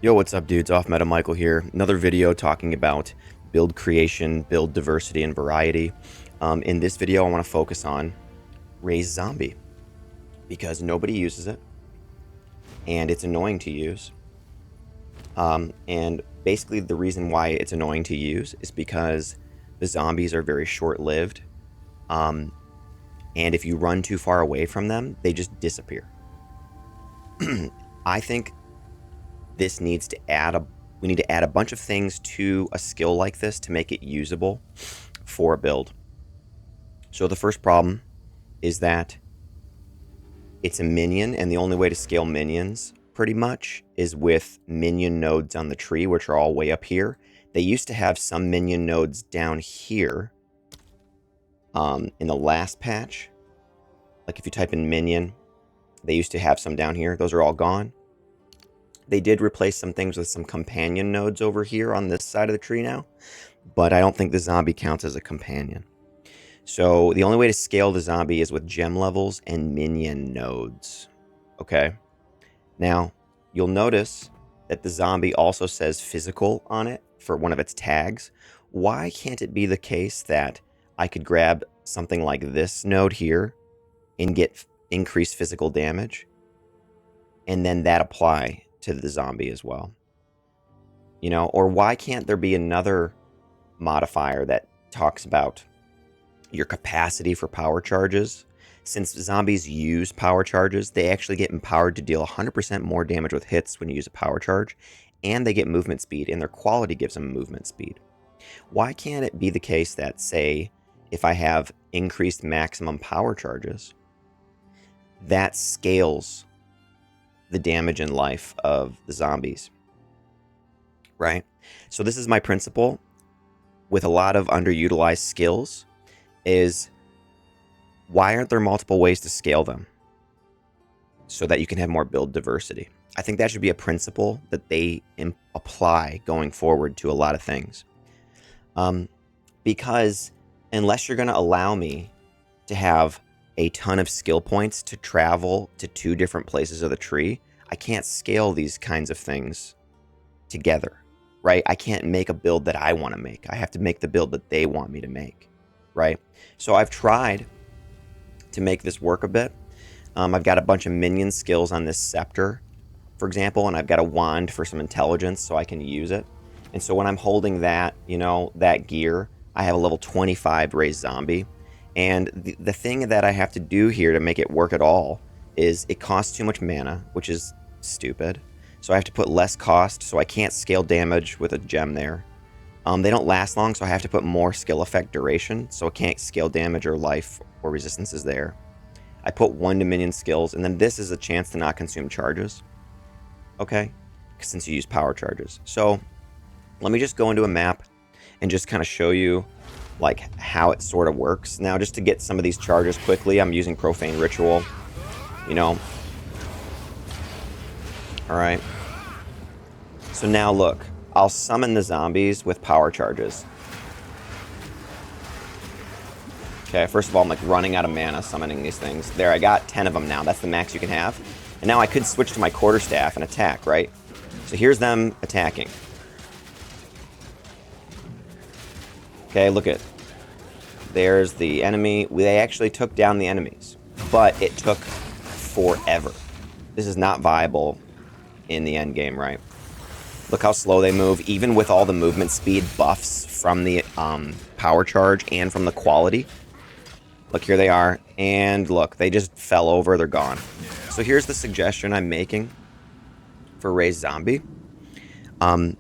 Yo, what's up, dudes? Off Meta Michael here. Another video talking about build creation, build diversity, and variety. In this video, I want to focus on Raise Zombie because nobody uses it and it's annoying to use. And basically, the reason why it's annoying to use is because the zombies are very short-lived. And if you run too far away from them, they just disappear. I think this needs to we need to add a bunch of things to a skill like this to make it usable for a build. So the first problem is that it's a minion, and the only way to scale minions pretty much is with minion nodes on the tree, which are all way up here. They used to have some minion nodes down here in the last patch. Like if you type in minion, they used to have some down here. Those are all gone. They did replace some things with some companion nodes over here on this side of the tree now, but I don't think the zombie counts as a companion. So the only way to scale the zombie is with gem levels and minion nodes. Okay. Now, you'll notice that the zombie also says physical on it for one of its tags. Why can't it be the case that I could grab something like this node here and get increased physical damage, and then that apply to the zombie as well? You know, or why can't there be another modifier that talks about your capacity for power charges? Since zombies use power charges, they actually get empowered to deal 100% more damage with hits when you use a power charge, and they get movement speed, and their quality gives them movement speed. Why can't it be the case that, say, if I have increased maximum power charges, that scales the damage and life of the zombies, right? So this is my principle with a lot of underutilized skills, is why aren't there multiple ways to scale them so that you can have more build diversity? I think that should be a principle that they apply going forward to a lot of things. Because unless you're going to allow me to have a ton of skill points to travel to 2 different places of the tree, I can't scale these kinds of things together, right? I can't make a build that I want to make. I have to make the build that they want me to make, right? So I've tried to make this work a bit. I've got a bunch of minion skills on this scepter, for example, and I've got a wand for some intelligence so I can use it. And so when I'm holding that, you know, that gear, I have a level 25 raised zombie. And the thing that I have to do here to make it work at all is it costs too much mana, which is stupid. So I have to put less cost, so I can't scale damage with a gem there. They don't last long, so I have to put more skill effect duration, so I can't scale damage or life or resistances there. I put 1 to minion skills, and then this is a chance to not consume charges. Okay? Since you use power charges. So let me just go into a map and just kind of show you like how it sort of works. Now, just to get some of these charges quickly, I'm using Profane Ritual, you know. Alright. So now look, I'll summon the zombies with power charges. Okay, first of all, I'm like running out of mana summoning these things. There, I got 10 of them now. That's the max you can have. And now I could switch to my quarterstaff and attack, right? So here's them attacking. Okay, look at, there's the enemy. They actually took down the enemies, but it took forever. This is not viable in the end game, right? Look how slow they move, even with all the movement speed buffs from the power charge and from the quality. Look, here they are, and look, they just fell over, they're gone. So here's the suggestion I'm making for Raise Zombie. When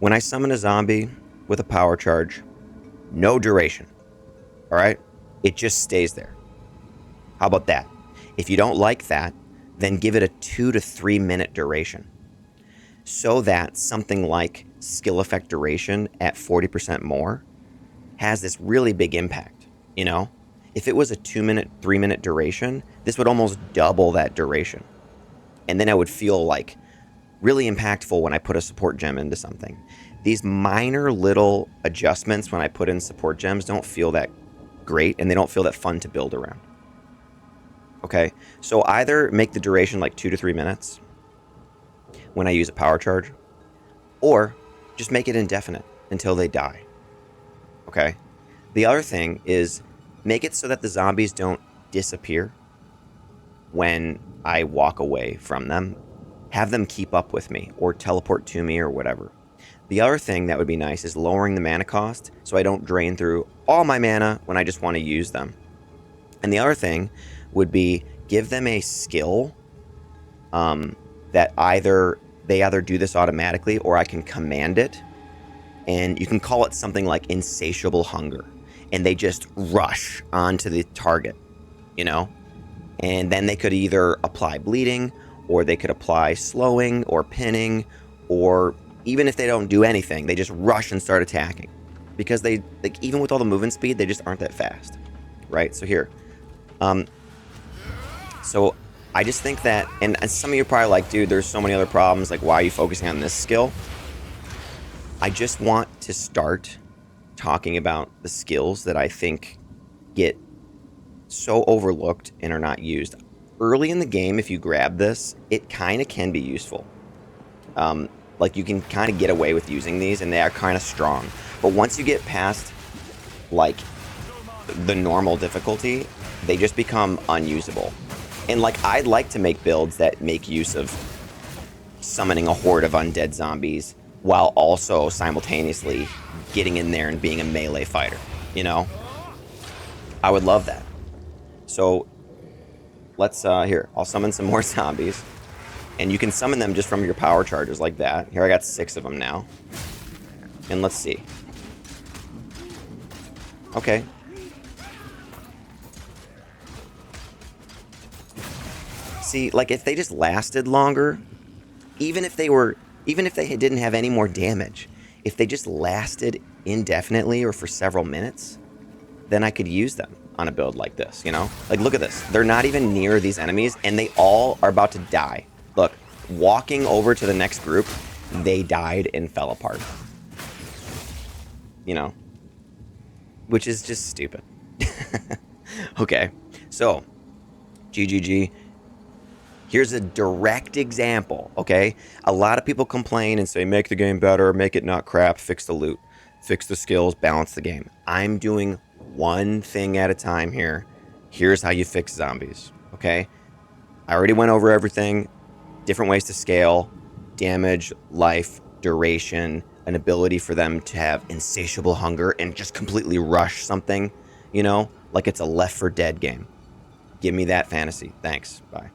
I summon a zombie with a power charge, no duration, all right? It just stays there. How about that? If you don't like that, then give it a 2 to 3 minute duration, so that something like skill effect duration at 40% more has this really big impact, you know? If it was a 2 minute, 3 minute duration, this would almost double that duration. And then I would feel like really impactful when I put a support gem into something. These minor little adjustments when I put in support gems don't feel that great, and they don't feel that fun to build around. Okay, so either make the duration like 2 to 3 minutes, when I use a power charge, or just make it indefinite until they die. Okay? The other thing is make it so that the zombies don't disappear when I walk away from them. Have them keep up with me or teleport to me or whatever. The other thing that would be nice is lowering the mana cost so I don't drain through all my mana when I just want to use them. And the other thing would be give them a skill that they either do this automatically or I can command it. And you can call it something like insatiable hunger. And they just rush onto the target, you know? And then they could either apply bleeding, or they could apply slowing or pinning, or even if they don't do anything, they just rush and start attacking. Because they, like, even with all the movement speed, they just aren't that fast, right? So here. So I just think that, and some of you are probably like, dude, there's so many other problems, like, why are you focusing on this skill? I just want to start talking about the skills that I think get so overlooked and are not used. Early in the game, if you grab this, it kind of can be useful. Like, you can kind of get away with using these, and they are kind of strong. But once you get past, like, the normal difficulty, they just become unusable. And, like, I'd like to make builds that make use of summoning a horde of undead zombies while also simultaneously getting in there and being a melee fighter, you know? I would love that. So, let's, here, I'll summon some more zombies. And you can summon them just from your power charges like that. Here, I got 6 of them now. And let's see. Okay. See, like, if they just lasted longer, even if they didn't have any more damage, if they just lasted indefinitely or for several minutes, then I could use them on a build like this, you know? Like, look at this. They're not even near these enemies, and they all are about to die. Look, walking over to the next group, they died and fell apart. You know? Which is just stupid. Okay, so, GGG. Here's a direct example, okay? A lot of people complain and say, make the game better, make it not crap, fix the loot, fix the skills, balance the game. I'm doing one thing at a time here. Here's how you fix zombies, okay? I already went over everything. Different ways to scale, damage, life, duration, an ability for them to have insatiable hunger and just completely rush something, you know? Like it's a Left 4 Dead game. Give me that fantasy. Thanks. Bye.